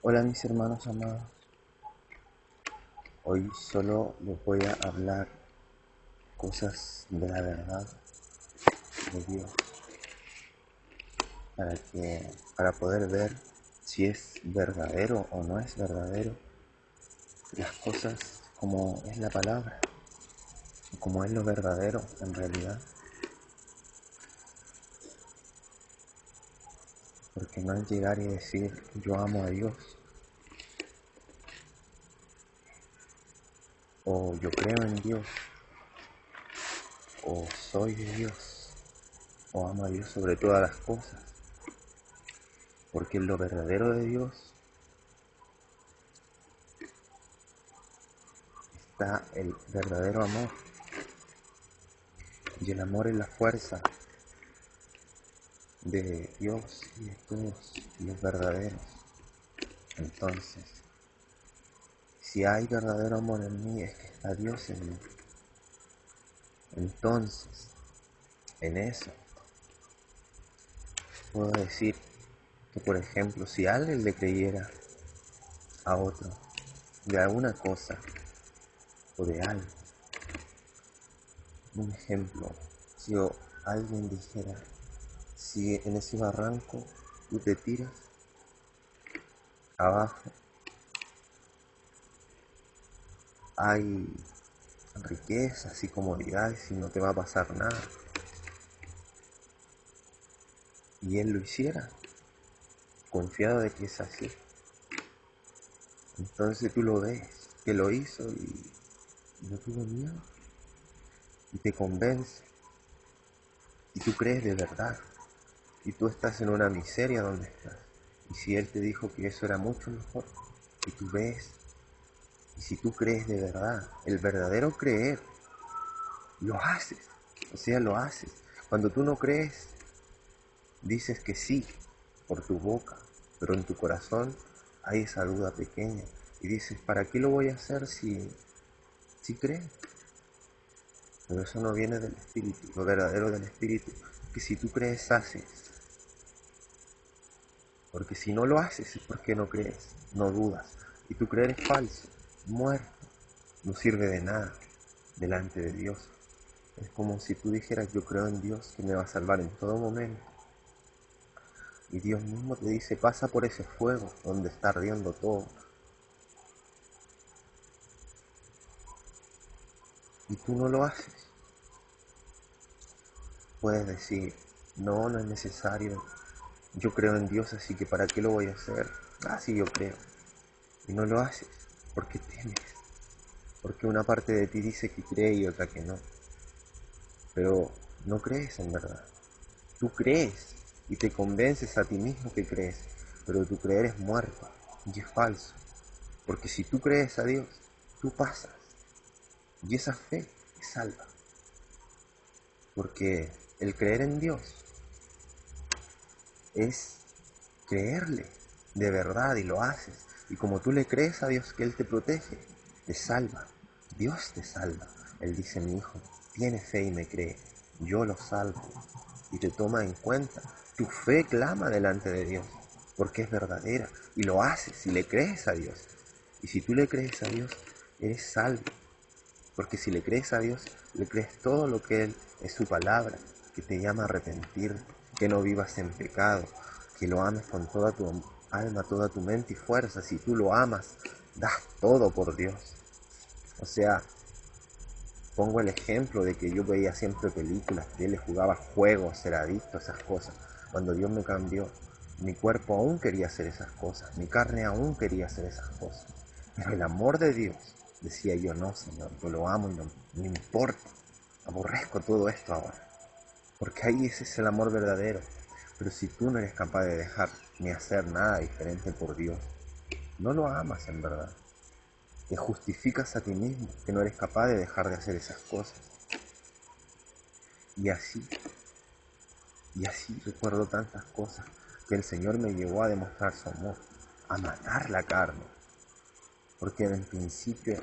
Hola mis hermanos amados, hoy solo les voy a hablar cosas de la verdad de Dios para poder ver si es verdadero o no es verdadero las cosas como es la palabra, como es lo verdadero en realidad, porque no es llegar y decir yo amo a Dios o yo creo en Dios o soy de Dios o amo a Dios sobre todas las cosas, porque lo verdadero de Dios está el verdadero amor. Y el amor es la fuerza de Dios y de todos los verdaderos. Entonces, si hay verdadero amor en mí, es que está Dios en mí. Entonces, en eso, puedo decir que, por ejemplo, si alguien le creyera a otro de alguna cosa o de algo, un ejemplo, si alguien dijera, si en ese barranco tú te tiras abajo, hay riquezas y comodidades y no te va a pasar nada, y él lo hiciera, confiado de que es así, entonces tú lo ves, que lo hizo y no tuvo miedo, y te convence, y tú crees de verdad, y tú estás en una miseria donde estás, y si él te dijo que eso era mucho mejor, y tú ves, y si tú crees de verdad, el verdadero creer, lo haces, o sea, lo haces. Cuando tú no crees, dices que sí por tu boca, pero en tu corazón hay esa duda pequeña y dices, ¿para qué lo voy a hacer si crees? Pero eso no viene del Espíritu, lo verdadero del Espíritu, que si tú crees, haces. Porque si no lo haces es porque no crees, no dudas. Y tu creer es falso, muerto, no sirve de nada delante de Dios. Es como si tú dijeras, yo creo en Dios que me va a salvar en todo momento. Y Dios mismo te dice, pasa por ese fuego donde está ardiendo todo. Y tú no lo haces. Puedes decir, no, no es necesario. Yo creo en Dios, así que ¿para qué lo voy a hacer? Ah, sí, yo creo. Y no lo haces, porque temes. Porque una parte de ti dice que cree y otra que no. Pero no crees en verdad. Tú crees y te convences a ti mismo que crees, pero tu creer es muerto y es falso. Porque si tú crees a Dios, tú pasas. Y esa fe te salva. Porque el creer en Dios es creerle de verdad y lo haces. Y como tú le crees a Dios que Él te protege, te salva. Dios te salva. Él dice, mi hijo, tiene fe y me cree. Yo lo salvo. Y te toma en cuenta. Tu fe clama delante de Dios, porque es verdadera. Y lo haces y le crees a Dios. Y si tú le crees a Dios, eres salvo. Porque si le crees a Dios, le crees todo lo que Él es su palabra, que te llama a arrepentirte, que no vivas en pecado, que lo ames con toda tu alma, toda tu mente y fuerza. Si tú lo amas, das todo por Dios. O sea, pongo el ejemplo de que yo veía siempre películas, que él le jugaba juegos, era adicto a esas cosas. Cuando Dios me cambió, mi cuerpo aún quería hacer esas cosas, mi carne aún quería hacer esas cosas. Pero el amor de Dios, decía yo, no, Señor, yo lo amo y no me importa. Aborrezco todo esto ahora. Porque ahí ese es el amor verdadero. Pero si tú no eres capaz de dejar ni hacer nada diferente por Dios, no lo amas en verdad. Te justificas a ti mismo que no eres capaz de dejar de hacer esas cosas. Y así, y así recuerdo tantas cosas que el Señor me llevó a demostrar su amor, a matar la carne. Porque en principio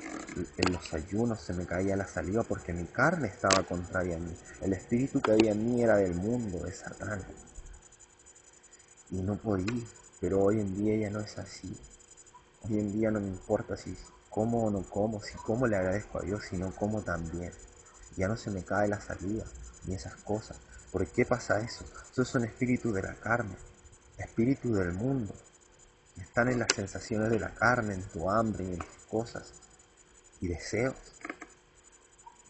en los ayunos se me caía la saliva porque mi carne estaba contraria a mí. El espíritu que había en mí era del mundo, de Satán. Y no podía, pero hoy en día ya no es así. Hoy en día no me importa si como o no como, si como le agradezco a Dios, si no como también. Ya no se me cae la salida, ni esas cosas. ¿Por qué pasa eso? Esos son espíritus de la carne, espíritus del mundo. Están en las sensaciones de la carne, en tu hambre, en tus cosas y deseos.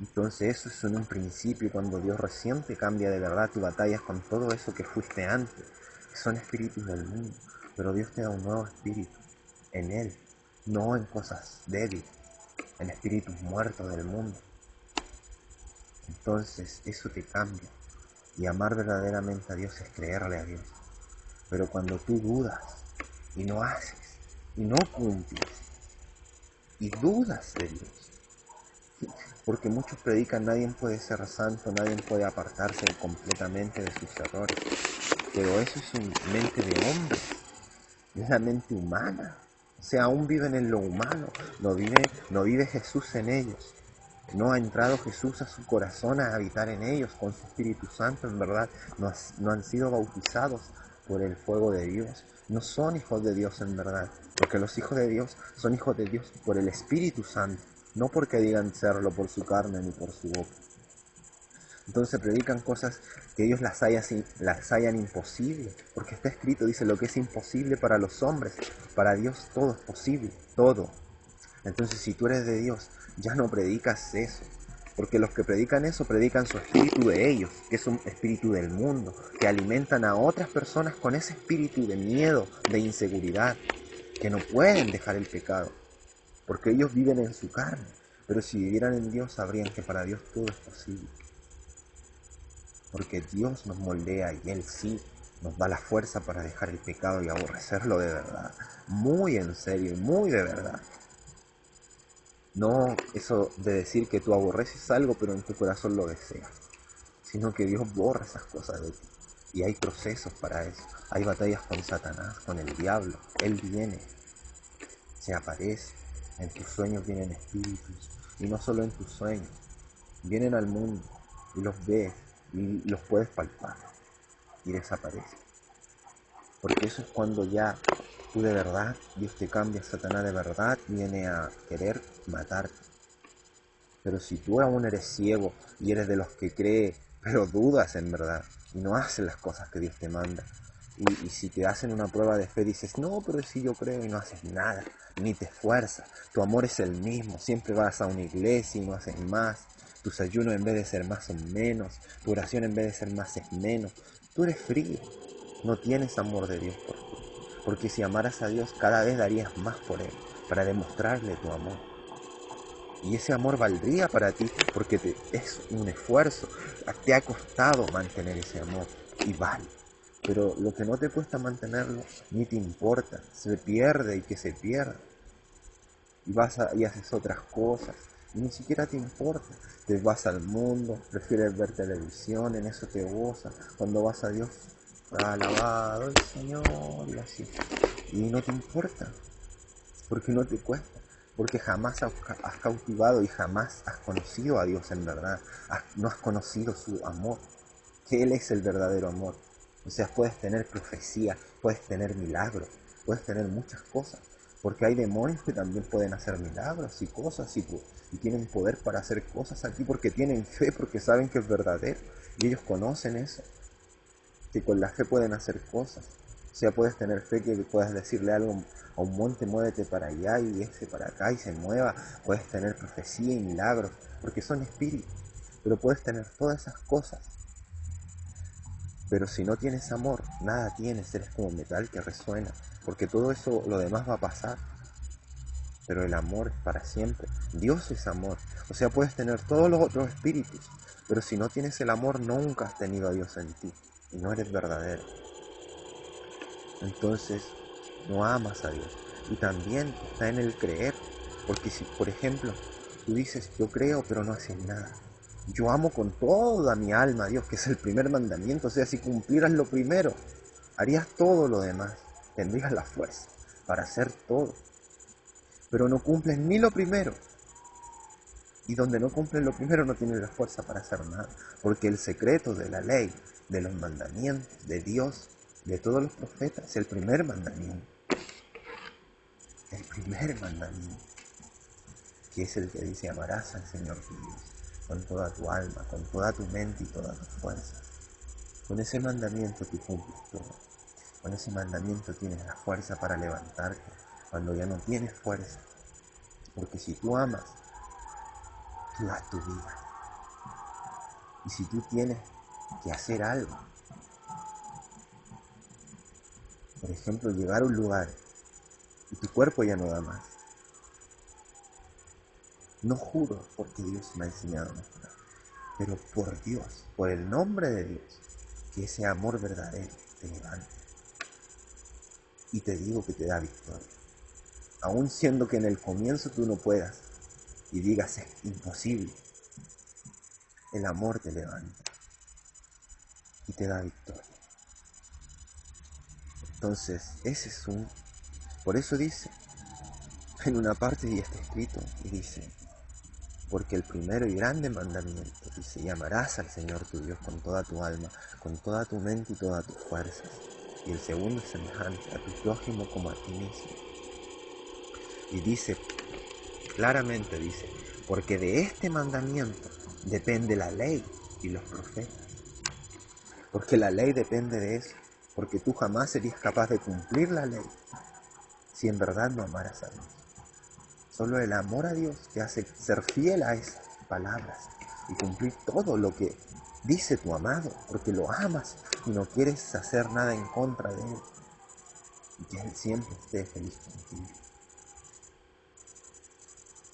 Entonces eso es en un principio, cuando Dios recién te cambia de verdad, tu batallas con todo eso que fuiste antes, que son espíritus del mundo. Pero Dios te da un nuevo espíritu en Él, no en cosas débiles, en espíritus muertos del mundo. Entonces eso te cambia. Y amar verdaderamente a Dios es creerle a Dios. Pero cuando tú dudas y no haces y no cumples y dudas de Dios, porque muchos predican nadie puede ser santo, nadie puede apartarse completamente de sus errores, pero eso es una mente de hombre, es la mente humana. O sea, aún viven en lo humano, no vive Jesús en ellos. No ha entrado Jesús a su corazón a habitar en ellos con su Espíritu Santo, en verdad. No han sido bautizados por el fuego de Dios. No son hijos de Dios en verdad. Porque los hijos de Dios son hijos de Dios por el Espíritu Santo. No porque digan serlo por su carne ni por su boca. Entonces predican cosas que ellos las hayan imposible. Porque está escrito, dice, lo que es imposible para los hombres, para Dios todo es posible. Todo. Entonces, si tú eres de Dios, ya no predicas eso. Porque los que predican eso, predican su espíritu de ellos, que es un espíritu del mundo, que alimentan a otras personas con ese espíritu de miedo, de inseguridad, que no pueden dejar el pecado, porque ellos viven en su carne. Pero si vivieran en Dios, sabrían que para Dios todo es posible. Porque Dios nos moldea y Él sí nos da la fuerza para dejar el pecado y aborrecerlo de verdad. Muy en serio, muy de verdad. No eso de decir que tú aborreces algo pero en tu corazón lo deseas, sino que Dios borra esas cosas de ti. Y hay procesos para eso. Hay batallas con Satanás, con el diablo. Él viene, se aparece. En tus sueños vienen espíritus. Y no solo en tus sueños. Vienen al mundo y los ves y los puedes palpar. Y desaparecen. Porque eso es cuando ya tú de verdad, Dios te cambia, Satanás de verdad viene a querer matarte. Pero si tú aún eres ciego y eres de los que cree, pero dudas en verdad, y no haces las cosas que Dios te manda, y si te hacen una prueba de fe, dices, no, pero si yo creo y no haces nada, ni te esfuerzas, tu amor es el mismo, siempre vas a una iglesia y no haces más, tus ayunos en vez de ser más son menos, tu oración en vez de ser más es menos, tú eres frío, no tienes amor de Dios por ti, porque si amaras a Dios cada vez darías más por Él, para demostrarle tu amor. Y ese amor valdría para ti porque es un esfuerzo. Te ha costado mantener ese amor y vale. Pero lo que no te cuesta mantenerlo ni te importa. Se pierde y que se pierda. Y haces otras cosas. Y ni siquiera te importa. Te vas al mundo, prefieres ver televisión, en eso te gozas. Cuando vas a Dios, alabado el Señor y así. Y no te importa. Porque no te cuesta, porque jamás has cautivado y jamás has conocido a Dios en verdad, no has conocido su amor, que Él es el verdadero amor. O sea, puedes tener profecía, puedes tener milagros, puedes tener muchas cosas, porque hay demonios que también pueden hacer milagros y cosas y tienen poder para hacer cosas aquí porque tienen fe, porque saben que es verdadero y ellos conocen eso, que con la fe pueden hacer cosas. O sea, puedes tener fe que puedas decirle algo a un monte, muévete para allá y ese para acá y se mueva. Puedes tener profecía y milagros, porque son espíritus. Pero puedes tener todas esas cosas. Pero si no tienes amor, nada tienes, eres como metal que resuena. Porque todo eso, lo demás va a pasar. Pero el amor es para siempre. Dios es amor. O sea, puedes tener todos los otros espíritus. Pero si no tienes el amor, nunca has tenido a Dios en ti. Y no eres verdadero. Entonces no amas a Dios. Y también está en el creer. Porque si, por ejemplo, tú dices, yo creo, pero no haces nada. Yo amo con toda mi alma a Dios, que es el primer mandamiento. O sea, si cumplieras lo primero, harías todo lo demás. Tendrías la fuerza para hacer todo. Pero no cumples ni lo primero. Y donde no cumples lo primero no tienes la fuerza para hacer nada. Porque el secreto de la ley, de los mandamientos, de Dios, de todos los profetas, es el primer mandamiento. el primer mandamiento, que es el que dice: amarás al Señor tu Dios con toda tu alma, con toda tu mente y todas tus fuerzas. Con ese mandamiento tú cumples todo. Con ese mandamiento tienes la fuerza para levantarte cuando ya no tienes fuerza. Porque si tú amas, tú das tu vida. Y si tú tienes que hacer algo, por ejemplo, llegar a un lugar y tu cuerpo ya no da más, no juro porque Dios me ha enseñado a mejorar, pero por Dios, por el nombre de Dios, que ese amor verdadero te levante. Y te digo que te da victoria. Aun siendo que en el comienzo tú no puedas y digas: es imposible, el amor te levanta y te da victoria. Entonces, por eso dice, en una parte y está escrito, y dice: porque el primero y grande mandamiento dice: y amarás al Señor tu Dios con toda tu alma, con toda tu mente y todas tus fuerzas. Y el segundo es semejante: a tu prójimo como a ti mismo. Y dice, claramente dice: porque de este mandamiento depende la ley y los profetas. Porque la ley depende de eso. Porque tú jamás serías capaz de cumplir la ley si en verdad no amaras a Dios. Solo el amor a Dios te hace ser fiel a esas palabras y cumplir todo lo que dice tu amado, porque lo amas y no quieres hacer nada en contra de Él, y que Él siempre esté feliz contigo.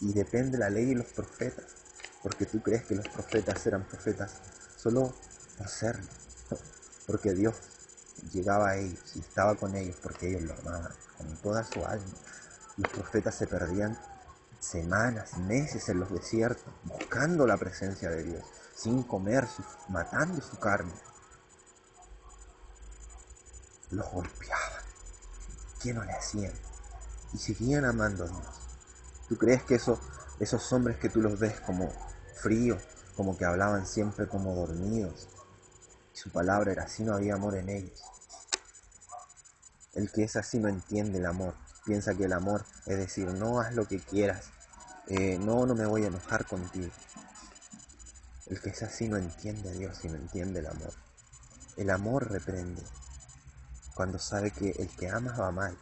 Y depende la ley y los profetas, porque tú crees que los profetas eran profetas solo por serlo, porque Dios llegaba a ellos y estaba con ellos porque ellos lo amaban con toda su alma. Los profetas se perdían semanas, meses en los desiertos, buscando la presencia de Dios, sin comer, matando su carne. Los golpeaban. ¿Qué no le hacían? Y seguían amando a Dios. ¿Tú crees que esos hombres que tú los ves como fríos, como que hablaban siempre como dormidos, y su palabra era así, no había amor en ellos? El que es así no entiende el amor. Piensa que el amor es decir: no, haz lo que quieras, no me voy a enojar contigo. El que es así no entiende a Dios y no entiende el amor. El amor reprende cuando sabe que el que ama va mal,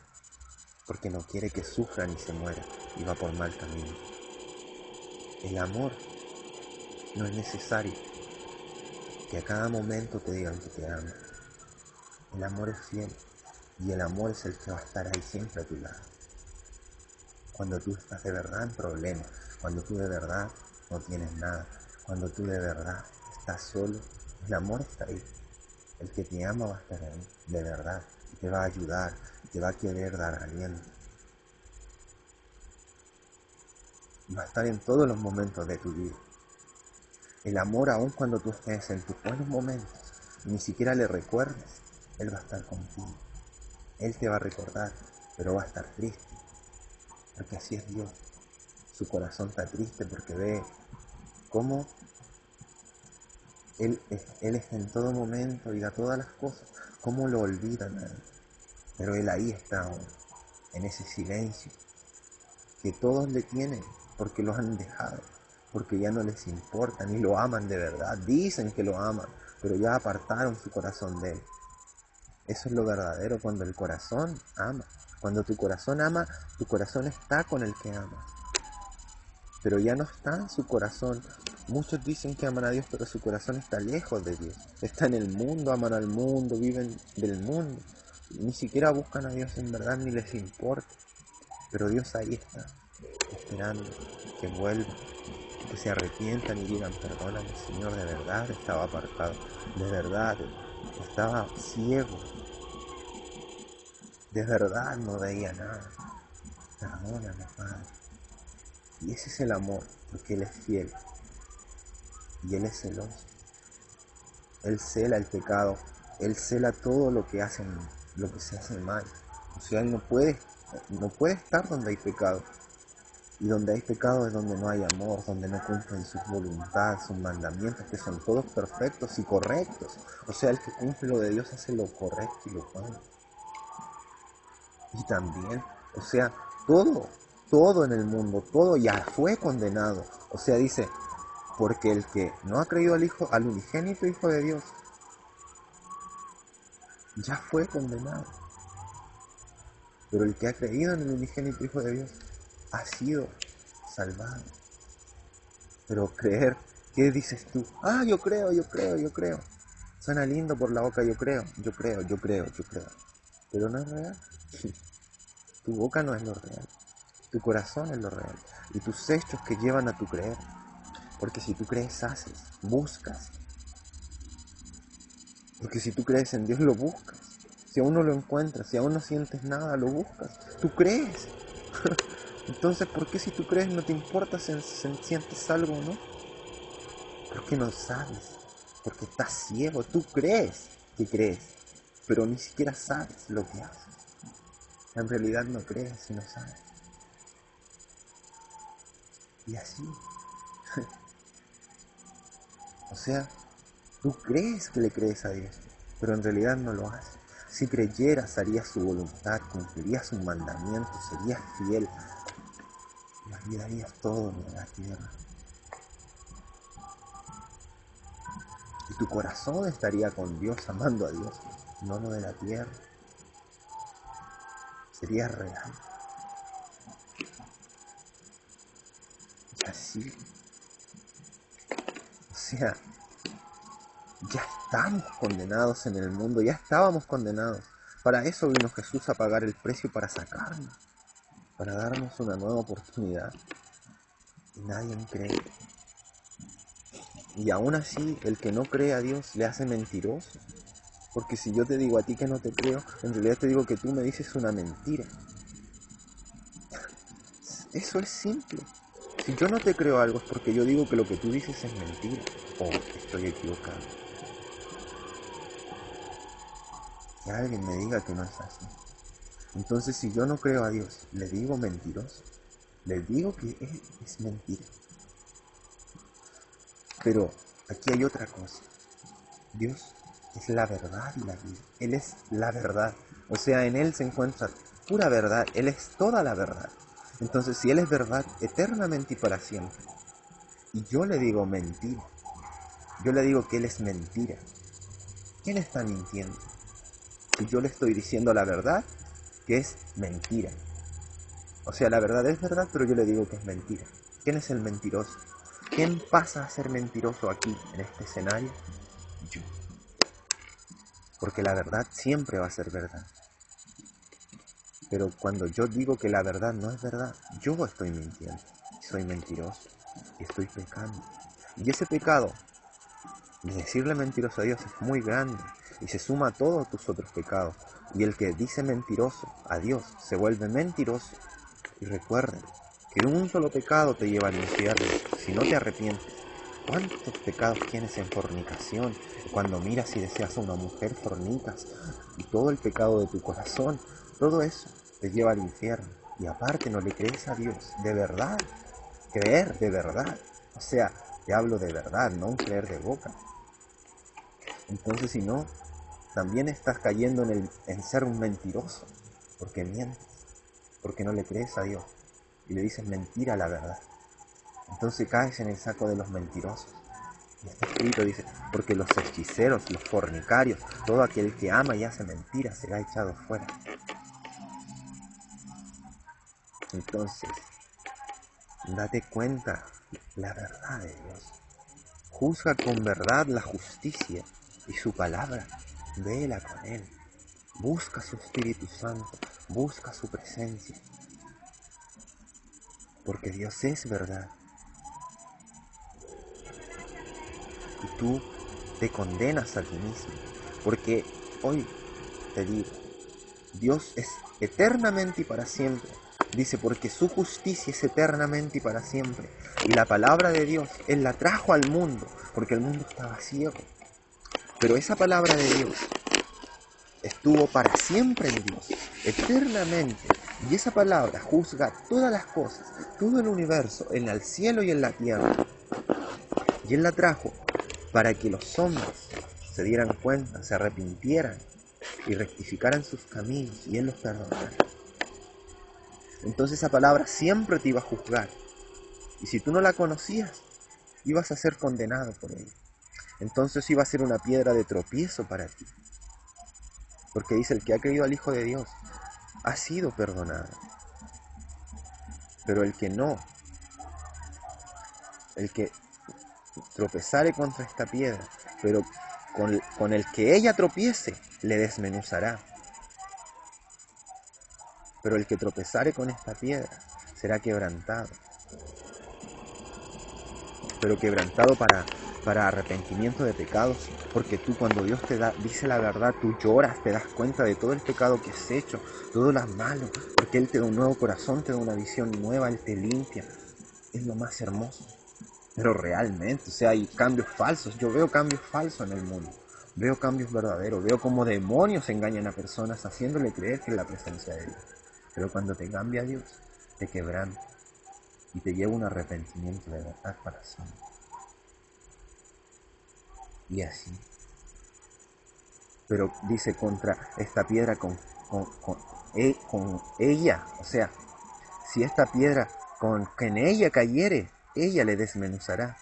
porque no quiere que sufra ni se muera y va por mal camino. El amor no es necesario que a cada momento te digan que te aman. El amor es fiel y el amor es el que va a estar ahí siempre a tu lado. Cuando tú estás de verdad en problemas, cuando tú de verdad no tienes nada, cuando tú de verdad estás solo, el amor está ahí. El que te ama va a estar ahí, de verdad, y te va a ayudar, y te va a querer dar aliento. Y va a estar en todos los momentos de tu vida. El amor, aun cuando tú estés en tus buenos momentos, y ni siquiera le recuerdes, Él va a estar contigo. Él te va a recordar, pero va a estar triste, porque así es Dios. Su corazón está triste porque ve cómo Él está en todo momento y da todas las cosas, cómo lo olvidan a Él. Pero Él ahí está aún, en ese silencio que todos le tienen porque lo han dejado, porque ya no les importa ni lo aman de verdad. Dicen que lo aman, pero ya apartaron su corazón de Él. Eso es lo verdadero cuando el corazón ama. Cuando tu corazón ama, tu corazón está con el que ama. Pero ya no está en su corazón. Muchos dicen que aman a Dios, pero su corazón está lejos de Dios. Está en el mundo, aman al mundo, viven del mundo. Ni siquiera buscan a Dios en verdad, ni les importa. Pero Dios ahí está, esperando que vuelvan, que se arrepientan y digan: perdóname, Señor, de verdad estaba apartado, de verdad estaba ciego, de verdad no veía nada. Perdóname, Padre. Y ese es el amor, porque Él es fiel y Él es celoso. Él cela el pecado, Él cela todo lo que se hace mal. O sea, Él no puede estar donde hay pecado. Y donde hay pecado es donde no hay amor, donde no cumplen sus voluntades, sus mandamientos, que son todos perfectos y correctos. O sea, el que cumple lo de Dios hace lo correcto y lo bueno. Y también, o sea, todo en el mundo, todo ya fue condenado. O sea, dice, porque el que no ha creído al unigénito Hijo de Dios, ya fue condenado. Pero el que ha creído en el unigénito Hijo de Dios ha sido salvado. Pero creer, ¿qué dices tú? Ah, yo creo. Suena lindo por la boca, yo creo. Pero no es real. Tu boca no es lo real. Tu corazón es lo real. Y tus hechos que llevan a tu creer. Porque si tú crees, haces, buscas. Porque si tú crees en Dios, lo buscas. Si aún no lo encuentras, si aún no sientes nada, lo buscas. Tú crees. Entonces, ¿por qué si tú crees no te importa si sientes algo o no? Porque no sabes. Porque estás ciego. Tú crees que crees, pero ni siquiera sabes lo que haces. En realidad no crees y no sabes. Y así. O sea, tú crees que le crees a Dios, pero en realidad no lo haces. Si creyeras, harías su voluntad, cumplirías sus mandamientos, serías fiel y olvidarías todo lo de la tierra. Y tu corazón estaría con Dios, amando a Dios, no lo de la tierra. Sería real. Y así. O sea, ya estamos condenados en el mundo, ya estábamos condenados. Para eso vino Jesús a pagar el precio para sacarnos, para darnos una nueva oportunidad. Y nadie cree. Y aún así, el que no cree a Dios le hace mentiroso. Porque si yo te digo a ti que no te creo, en realidad te digo que tú me dices una mentira. Eso es simple. Si yo no te creo algo es porque yo digo que lo que tú dices es mentira. O estoy equivocado. Que alguien me diga que no es así. Entonces, si yo no creo a Dios, le digo mentiroso. Le digo que es mentira. Pero aquí hay otra cosa. Dios es la verdad y la vida. Él es la verdad. O sea, en Él se encuentra pura verdad. Él es toda la verdad. Entonces, si Él es verdad eternamente y para siempre, y yo le digo mentira, yo le digo que Él es mentira, ¿quién está mintiendo? Si yo le estoy diciendo la verdad, que es mentira. O sea, la verdad es verdad, pero yo le digo que es mentira. ¿Quién es el mentiroso? ¿Quién pasa a ser mentiroso aquí, en este escenario? Yo. Porque la verdad siempre va a ser verdad. Pero cuando yo digo que la verdad no es verdad, yo estoy mintiendo. Soy mentiroso. Y estoy pecando. Y ese pecado, de decirle mentiroso a Dios, es muy grande. Y se suma a todos tus otros pecados. Y el que dice mentiroso a Dios se vuelve mentiroso. Y recuerden que un solo pecado te lleva al infierno si no te arrepientes. ¿Cuántos pecados tienes en fornicación? Cuando miras y deseas a una mujer, fornicas. Y todo el pecado de tu corazón, todo eso te lleva al infierno. Y aparte no le crees a Dios, de verdad. Creer de verdad. O sea, te hablo de verdad, no un creer de boca. Entonces, si no, también estás cayendo en ser un mentiroso. Porque mientes. Porque no le crees a Dios. Y le dices mentira a la verdad. Entonces caes en el saco de los mentirosos. Y está escrito, dice, porque los hechiceros, los fornicarios, todo aquel que ama y hace mentira será echado fuera. Entonces, date cuenta la verdad de Dios. Juzga con verdad la justicia y su palabra. Vela con Él. Busca su Espíritu Santo. Busca su presencia. Porque Dios es verdad. Y tú te condenas a ti mismo. Porque hoy te digo, Dios es eternamente y para siempre. Dice, porque su justicia es eternamente y para siempre. Y la palabra de Dios, Él la trajo al mundo, porque el mundo estaba ciego. Pero esa palabra de Dios estuvo para siempre en Dios, eternamente. Y esa palabra juzga todas las cosas, todo el universo, en el cielo y en la tierra. Y Él la trajo para que los hombres se dieran cuenta, se arrepintieran y rectificaran sus caminos y Él los perdonara. Entonces esa palabra siempre te iba a juzgar. Y si tú no la conocías, ibas a ser condenado por ella. Entonces iba a ser una piedra de tropiezo para ti. Porque dice, el que ha creído al Hijo de Dios ha sido perdonado. Pero el que no, el que tropezare contra esta piedra, pero con el que ella tropiece, le desmenuzará. Pero el que tropezare con esta piedra será quebrantado. Pero quebrantado para arrepentimiento de pecados, porque tú cuando Dios te dice la verdad, tú lloras, te das cuenta de todo el pecado que has hecho, todo lo malo, porque Él te da un nuevo corazón, te da una visión nueva, Él te limpia. Es lo más hermoso. Pero realmente, o sea, hay cambios falsos. Yo veo cambios falsos en el mundo. Veo cambios verdaderos. Veo cómo demonios engañan a personas haciéndole creer que es la presencia de Dios. Pero cuando te cambia Dios, te quebranta y te lleva un arrepentimiento de verdad para siempre. Y así. Pero dice contra esta piedra con ella. O sea, si esta piedra con que en ella cayere, ella le desmenuzará.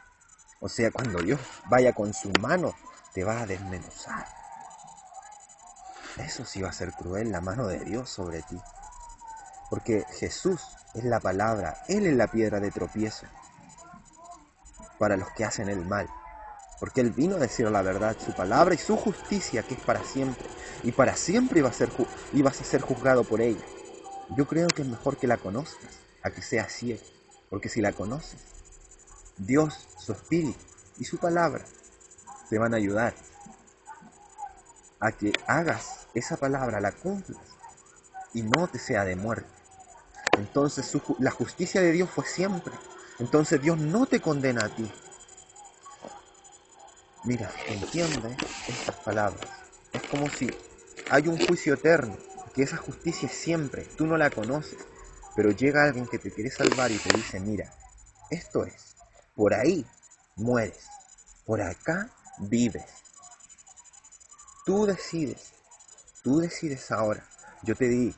O sea, cuando Dios vaya con su mano, te va a desmenuzar. Eso sí va a ser cruel, la mano de Dios sobre ti. Porque Jesús es la palabra, Él es la piedra de tropiezo para los que hacen el mal. Porque Él vino a decir la verdad, su palabra y su justicia, que es para siempre. Y para siempre ibas a ser juzgado por ella. Yo creo que es mejor que la conozcas, a que seas ciego. Porque si la conoces, Dios, su Espíritu y su palabra te van a ayudar a que hagas esa palabra, la cumplas y no te sea de muerte. Entonces la justicia de Dios fue siempre. Entonces Dios no te condena a ti. Mira, entiende estas palabras. Es como si hay un juicio eterno, que esa justicia es siempre, tú no la conoces, pero llega alguien que te quiere salvar y te dice, mira, esto es, por ahí mueres, por acá vives. Tú decides ahora. Yo te di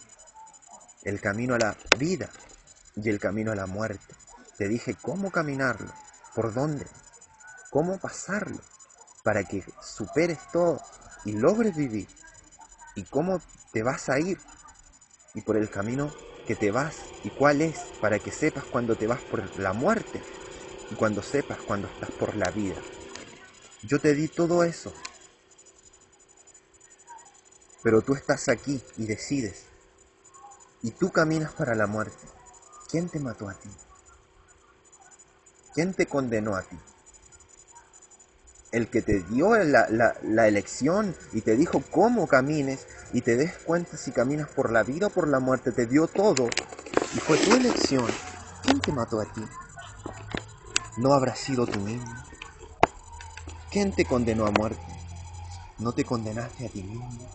el camino a la vida y el camino a la muerte. Te dije cómo caminarlo, por dónde, cómo pasarlo, para que superes todo y logres vivir. Y cómo te vas a ir y por el camino que te vas y cuál es, para que sepas cuando te vas por la muerte y cuando sepas cuando estás por la vida. Yo te di todo eso, pero tú estás aquí y decides. Y tú caminas para la muerte. ¿Quién te mató a ti? ¿Quién te condenó a ti? El que te dio la elección y te dijo cómo camines y te des cuenta si caminas por la vida o por la muerte, te dio todo y fue tu elección. ¿Quién te mató a ti? ¿No habrá sido tú mismo? ¿Quién te condenó a muerte? ¿No te condenaste a ti mismo?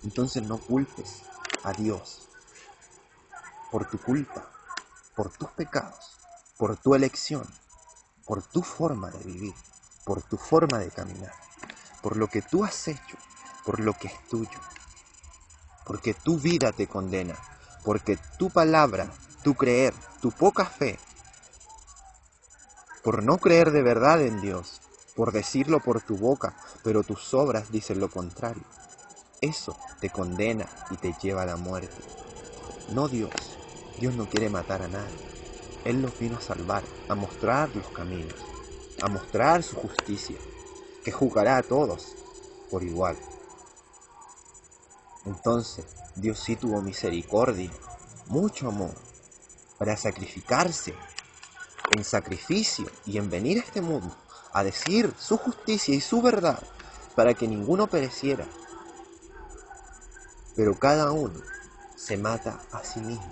Entonces no culpes a Dios por tu culpa, por tus pecados, por tu elección, por tu forma de vivir, por tu forma de caminar, por lo que tú has hecho, por lo que es tuyo, porque tu vida te condena, porque tu palabra, tu creer, tu poca fe, por no creer de verdad en Dios, por decirlo por tu boca, pero tus obras dicen lo contrario. Eso te condena y te lleva a la muerte. No Dios. Dios no quiere matar a nadie. Él nos vino a salvar, a mostrar los caminos, a mostrar su justicia, que juzgará a todos por igual. Entonces, Dios sí tuvo misericordia, mucho amor, para sacrificarse en sacrificio y en venir a este mundo a decir su justicia y su verdad para que ninguno pereciera. Pero cada uno se mata a sí mismo,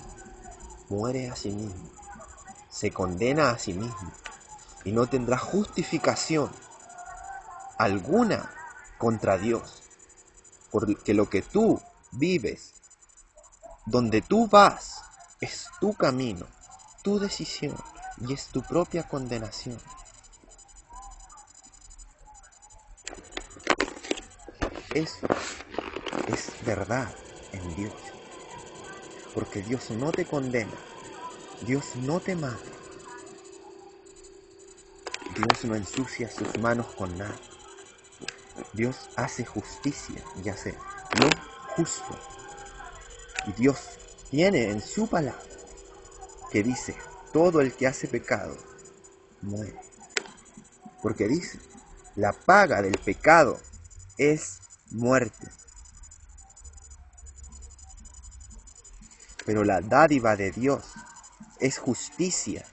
muere a sí mismo, se condena a sí mismo y no tendrá justificación alguna contra Dios, porque lo que tú vives, donde tú vas, es tu camino, tu decisión y es tu propia condenación. Eso es verdad en Dios. porque Dios no te condena, Dios no te mata, Dios no ensucia sus manos con nada. Dios hace justicia y hace lo justo. Y Dios tiene en su palabra que dice, todo el que hace pecado muere. Porque dice, la paga del pecado es muerte. Pero la dádiva de Dios es justicia.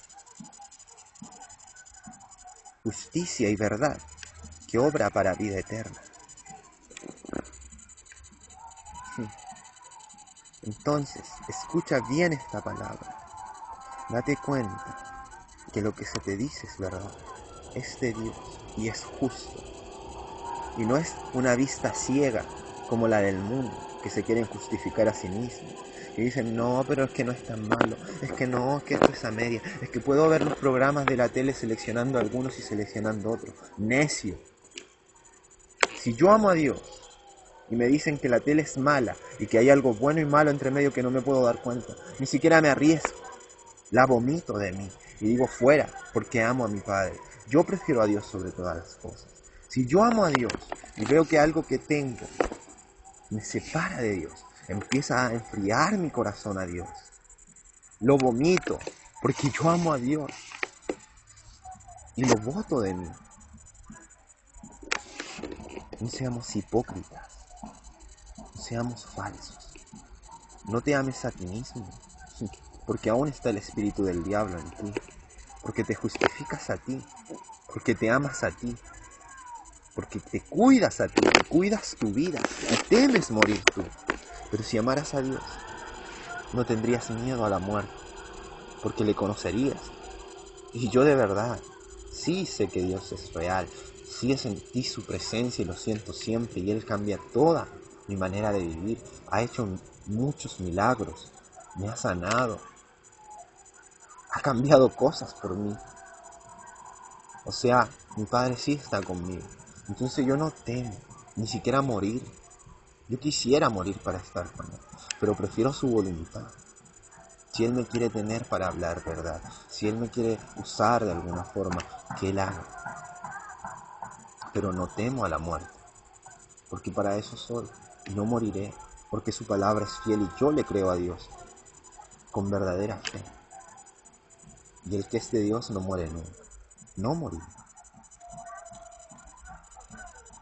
Justicia y verdad que obra para vida eterna. Entonces, escucha bien esta palabra. Date cuenta que lo que se te dice es verdad. Es de Dios y es justo. Y no es una vista ciega como la del mundo, que se quieren justificar a sí mismos. Que dicen, no, pero es que no es tan malo. Es que no, es que esto es a media. Es que puedo ver los programas de la tele seleccionando algunos y seleccionando otros. Necio. Si yo amo a Dios y me dicen que la tele es mala y que hay algo bueno y malo entre medio que no me puedo dar cuenta, ni siquiera me arriesgo. La vomito de mí y digo fuera porque amo a mi Padre. Yo prefiero a Dios sobre todas las cosas. Si yo amo a Dios y veo que algo que tengo me separa de Dios, empieza a enfriar mi corazón a Dios. Lo vomito porque yo amo a Dios y lo voto de mí. No seamos hipócritas, no seamos falsos. No te ames a ti mismo, porque aún está el espíritu del diablo en ti, porque te justificas a ti, porque te amas a ti, porque te cuidas a ti, te cuidas tu vida y temes morir tú. Pero si amaras a Dios, no tendrías miedo a la muerte, porque le conocerías. Y yo de verdad, sí sé que Dios es real, sí sentí su presencia y lo siento siempre, y Él cambia toda mi manera de vivir. Ha hecho muchos milagros, me ha sanado, ha cambiado cosas por mí. O sea, mi Padre sí está conmigo. Entonces yo no temo, ni siquiera morir. Yo quisiera morir para estar con Él, pero prefiero su voluntad. Si Él me quiere tener para hablar verdad, si Él me quiere usar de alguna forma, que Él haga. Pero no temo a la muerte, porque para eso soy, y no moriré, porque su palabra es fiel y yo le creo a Dios, con verdadera fe. Y el que es de Dios no muere nunca, no morirá.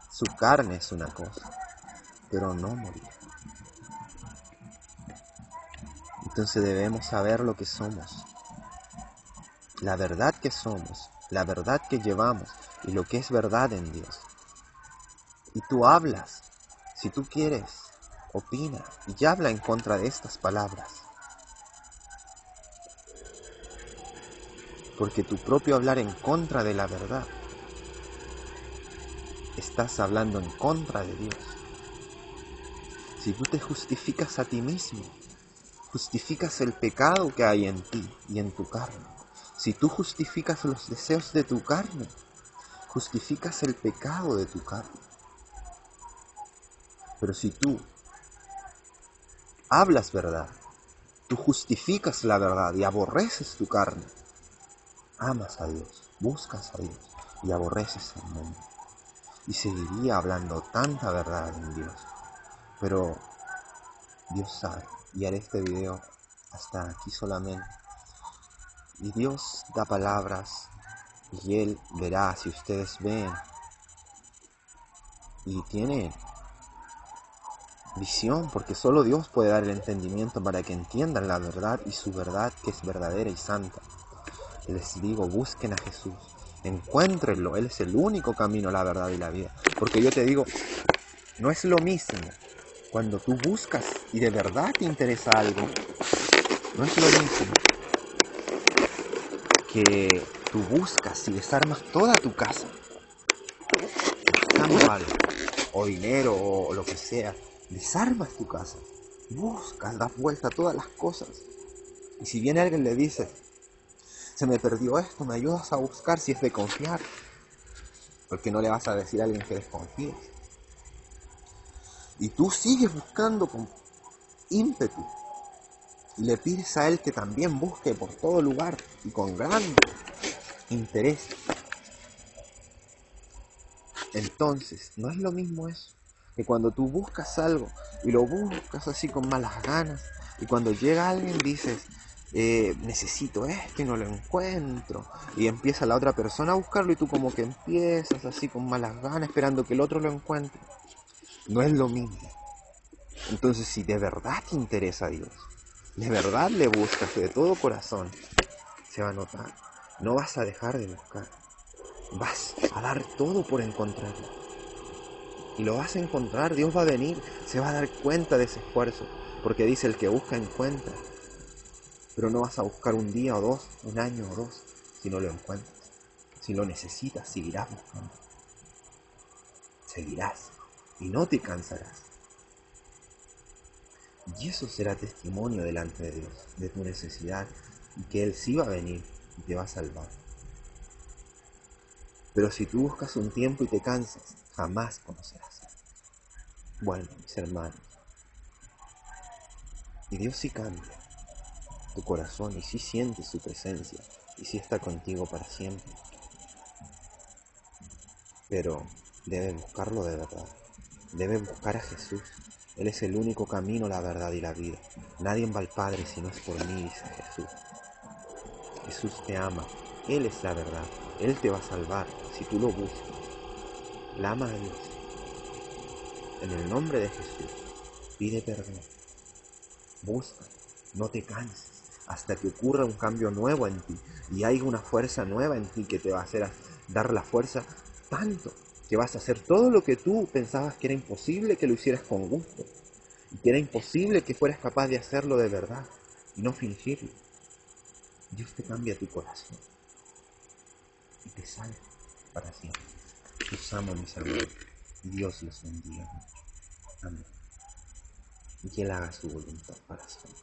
Su carne es una cosa, pero no morirá. Entonces debemos saber lo que somos, la verdad que somos, la verdad que llevamos y lo que es verdad en Dios. Y tú hablas, si tú quieres, opina y habla en contra de estas palabras. Porque tu propio hablar en contra de la verdad, estás hablando en contra de Dios. Si tú te justificas a ti mismo, justificas el pecado que hay en ti y en tu carne. Si tú justificas los deseos de tu carne, justificas el pecado de tu carne. Pero si tú hablas verdad, tú justificas la verdad y aborreces tu carne, amas a Dios, buscas a Dios y aborreces al mundo. Y seguiría hablando tanta verdad en Dios, pero Dios sabe, y haré este video hasta aquí solamente. Y Dios da palabras y Él verá si ustedes ven y tienen visión, porque solo Dios puede dar el entendimiento para que entiendan la verdad y su verdad que es verdadera y santa. Les digo, busquen a Jesús, encuéntrenlo, Él es el único camino, la verdad y la vida. Porque yo te digo, no es lo mismo cuando tú buscas y de verdad te interesa algo, no es lo mismo que tú buscas y desarmas toda tu casa buscando algo, o dinero o lo que sea. Desarmas tu casa, buscas, das vuelta a todas las cosas. Y si viene alguien le dice, se me perdió esto, ¿me ayudas a buscar? Si es de confiar, porque no le vas a decir a alguien que desconfíes. Y tú sigues buscando con ímpetu y le pides a Él que también busque por todo lugar y con gran interés, entonces no es lo mismo eso que cuando tú buscas algo y lo buscas así con malas ganas, y cuando llega alguien dices, necesito esto y no lo encuentro, y empieza la otra persona a buscarlo y tú como que empiezas así con malas ganas esperando que el otro lo encuentre. No es lo mismo. Entonces, si de verdad te interesa a Dios, de verdad le buscas de todo corazón, se va a notar. No vas a dejar de buscar. Vas a dar todo por encontrarlo. Y lo vas a encontrar, Dios va a venir, se va a dar cuenta de ese esfuerzo. Porque dice, el que busca encuentra. Pero no vas a buscar un día o dos, un año o dos, si no lo encuentras. Si lo necesitas, seguirás buscando. Seguirás. Y no te cansarás. Y eso será testimonio delante de Dios, de tu necesidad, y que Él sí va a venir y te va a salvar. Pero si tú buscas un tiempo y te cansas, jamás conocerás. Bueno, mis hermanos, y Dios sí cambia tu corazón y sí siente su presencia y sí está contigo para siempre. Pero debes buscarlo de verdad. Debes buscar a Jesús. Él es el único camino, la verdad y la vida. Nadie va al Padre si no es por mí, dice Jesús. Jesús te ama. Él es la verdad. Él te va a salvar si tú lo buscas. Clama a Dios. En el nombre de Jesús, pide perdón. Busca. No te canses hasta que ocurra un cambio nuevo en ti y hay una fuerza nueva en ti que te va a hacer dar la fuerza tanto que vas a hacer todo lo que tú pensabas que era imposible que lo hicieras con gusto y que era imposible que fueras capaz de hacerlo de verdad y no fingirlo. Dios te cambia tu corazón y te salva para siempre. Los amo, mis hermanos, y Dios los bendiga mucho. Amén. Y que Él haga su voluntad para siempre.